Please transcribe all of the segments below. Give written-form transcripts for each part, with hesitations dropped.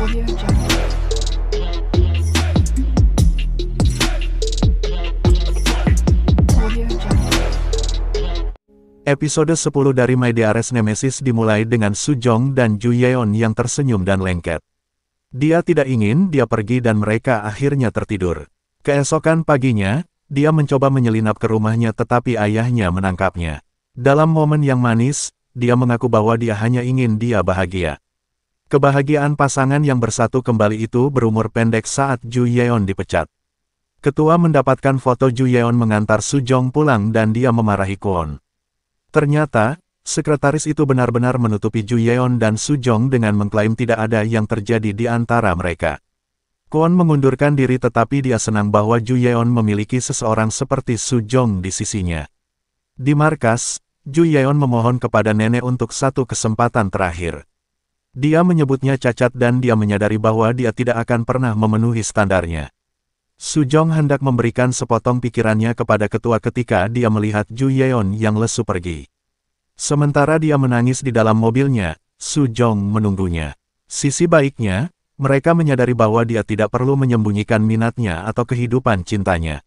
Audio Jungle. Audio Jungle. Episode 10 dari My Dearest Nemesis dimulai dengan Sujong dan Ju Yeon yang tersenyum dan lengket. Dia tidak ingin dia pergi dan mereka akhirnya tertidur. Keesokan paginya, dia mencoba menyelinap ke rumahnya tetapi ayahnya menangkapnya. Dalam momen yang manis, dia mengaku bahwa dia hanya ingin dia bahagia. Kebahagiaan pasangan yang bersatu kembali itu berumur pendek saat Ju Yeon dipecat. Ketua mendapatkan foto Ju Yeon mengantar Sujong pulang dan dia memarahi Kwon. Ternyata, sekretaris itu benar-benar menutupi Ju Yeon dan Sujong dengan mengklaim tidak ada yang terjadi di antara mereka. Kwon mengundurkan diri tetapi dia senang bahwa Ju Yeon memiliki seseorang seperti Sujong di sisinya. Di markas, Ju Yeon memohon kepada nenek untuk satu kesempatan terakhir. Dia menyebutnya cacat dan dia menyadari bahwa dia tidak akan pernah memenuhi standarnya. Sujong hendak memberikan sepotong pikirannya kepada ketua ketika dia melihat Ju Yeon yang lesu pergi. Sementara dia menangis di dalam mobilnya, Sujong menunggunya. Sisi baiknya, mereka menyadari bahwa dia tidak perlu menyembunyikan minatnya atau kehidupan cintanya.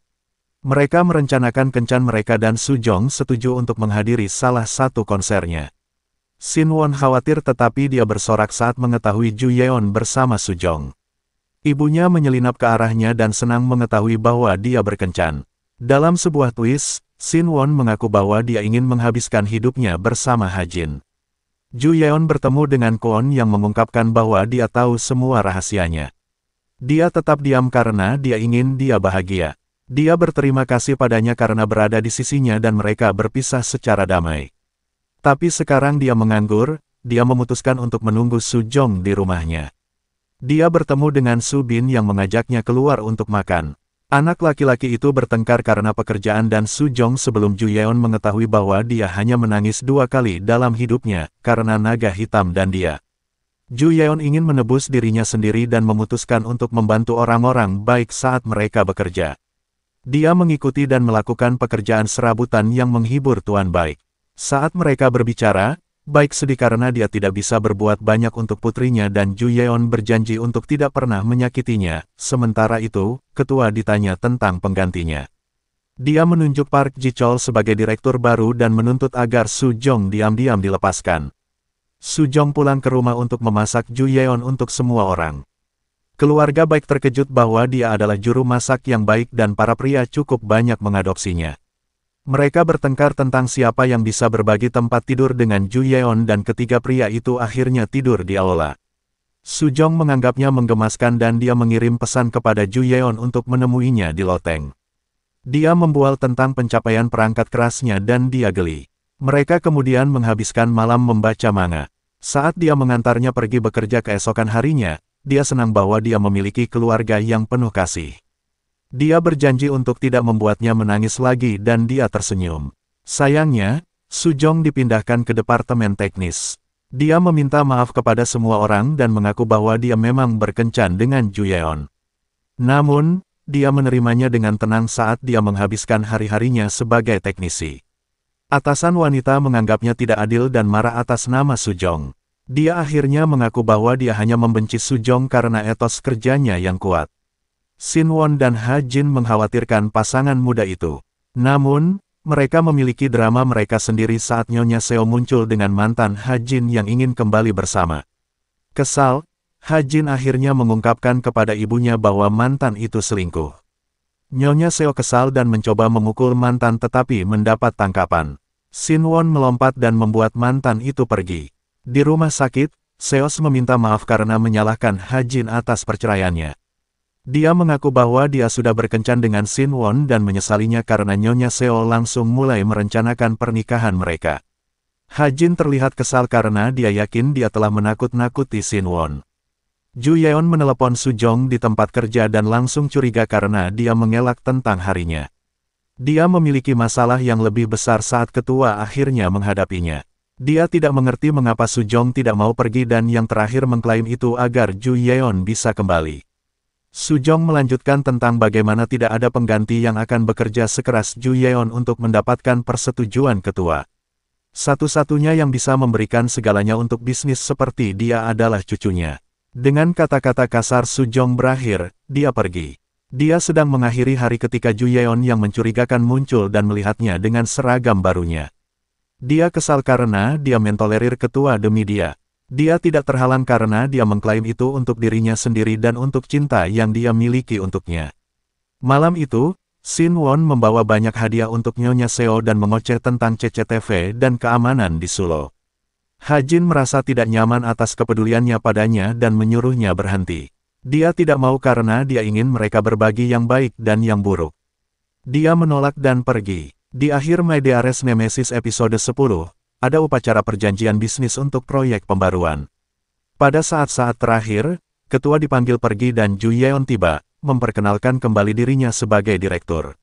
Mereka merencanakan kencan mereka dan Sujong setuju untuk menghadiri salah satu konsernya. Shin Won khawatir tetapi dia bersorak saat mengetahui Ju Yeon bersama Sujong. Ibunya menyelinap ke arahnya dan senang mengetahui bahwa dia berkencan. Dalam sebuah twist, Shin Won mengaku bahwa dia ingin menghabiskan hidupnya bersama Ha-jin. Ju Yeon bertemu dengan Kwon yang mengungkapkan bahwa dia tahu semua rahasianya. Dia tetap diam karena dia ingin dia bahagia. Dia berterima kasih padanya karena berada di sisinya dan mereka berpisah secara damai. Tapi sekarang dia menganggur, dia memutuskan untuk menunggu Sujong di rumahnya. Dia bertemu dengan Su Bin yang mengajaknya keluar untuk makan. Anak laki-laki itu bertengkar karena pekerjaan dan Sujong sebelum Ju Yeon mengetahui bahwa dia hanya menangis 2 kali dalam hidupnya, karena naga hitam dan dia. Ju Yeon ingin menebus dirinya sendiri dan memutuskan untuk membantu orang-orang baik saat mereka bekerja. Dia mengikuti dan melakukan pekerjaan serabutan yang menghibur tuan baik. Saat mereka berbicara, baik sedih karena dia tidak bisa berbuat banyak untuk putrinya dan Ju Yeon berjanji untuk tidak pernah menyakitinya. Sementara itu, ketua ditanya tentang penggantinya. Dia menunjuk Park Ji-chol sebagai direktur baru dan menuntut agar Sujong diam-diam dilepaskan. Sujong pulang ke rumah untuk memasak Ju Yeon untuk semua orang. Keluarga baik terkejut bahwa dia adalah juru masak yang baik dan para pria cukup banyak mengadopsinya. Mereka bertengkar tentang siapa yang bisa berbagi tempat tidur dengan Ju Yeon dan ketiga pria itu akhirnya tidur di aula. Sujong menganggapnya menggemaskan dan dia mengirim pesan kepada Ju Yeon untuk menemuinya di loteng. Dia membual tentang pencapaian perangkat kerasnya dan dia geli. Mereka kemudian menghabiskan malam membaca manga. Saat dia mengantarnya pergi bekerja keesokan harinya, dia senang bahwa dia memiliki keluarga yang penuh kasih. Dia berjanji untuk tidak membuatnya menangis lagi dan dia tersenyum. Sayangnya, Sujong dipindahkan ke departemen teknis. Dia meminta maaf kepada semua orang dan mengaku bahwa dia memang berkencan dengan Ju Yeon. Namun, dia menerimanya dengan tenang saat dia menghabiskan hari-harinya sebagai teknisi. Atasan wanita menganggapnya tidak adil dan marah atas nama Sujong. Dia akhirnya mengaku bahwa dia hanya membenci Sujong karena etos kerjanya yang kuat. Shin Won dan Ha-jin mengkhawatirkan pasangan muda itu. Namun, mereka memiliki drama mereka sendiri saat Nyonya Seo muncul dengan mantan Ha-jin yang ingin kembali bersama. Kesal, Ha-jin akhirnya mengungkapkan kepada ibunya bahwa mantan itu selingkuh. Nyonya Seo kesal dan mencoba memukul mantan tetapi mendapat tangkapan. Shin Won melompat dan membuat mantan itu pergi. Di rumah sakit, Seos meminta maaf karena menyalahkan Ha-jin atas perceraiannya. Dia mengaku bahwa dia sudah berkencan dengan Shin Won dan menyesalinya karena Nyonya Seo langsung mulai merencanakan pernikahan mereka. Ha-jin terlihat kesal karena dia yakin dia telah menakut-nakuti Shin Won. Ju Yeon menelepon Sujong di tempat kerja dan langsung curiga karena dia mengelak tentang harinya. Dia memiliki masalah yang lebih besar saat ketua akhirnya menghadapinya. Dia tidak mengerti mengapa Sujong tidak mau pergi dan yang terakhir mengklaim itu agar Ju Yeon bisa kembali. Sujong melanjutkan tentang bagaimana tidak ada pengganti yang akan bekerja sekeras Ju Yeon untuk mendapatkan persetujuan ketua. Satu-satunya yang bisa memberikan segalanya untuk bisnis seperti dia adalah cucunya. Dengan kata-kata kasar Sujong berakhir, dia pergi. Dia sedang mengakhiri hari ketika Ju Yeon yang mencurigakan muncul dan melihatnya dengan seragam barunya. Dia kesal karena dia mentolerir ketua demi dia. Dia tidak terhalang karena dia mengklaim itu untuk dirinya sendiri dan untuk cinta yang dia miliki untuknya. Malam itu, Shin Won membawa banyak hadiah untuk Nyonya Seo dan mengoceh tentang CCTV dan keamanan di Sulo. Ha-jin merasa tidak nyaman atas kepeduliannya padanya dan menyuruhnya berhenti. Dia tidak mau karena dia ingin mereka berbagi yang baik dan yang buruk. Dia menolak dan pergi. Di akhir My Dearest Nemesis episode 10, ada upacara perjanjian bisnis untuk proyek pembaruan. Pada saat-saat terakhir, ketua dipanggil pergi dan Ju Yeon tiba, memperkenalkan kembali dirinya sebagai direktur.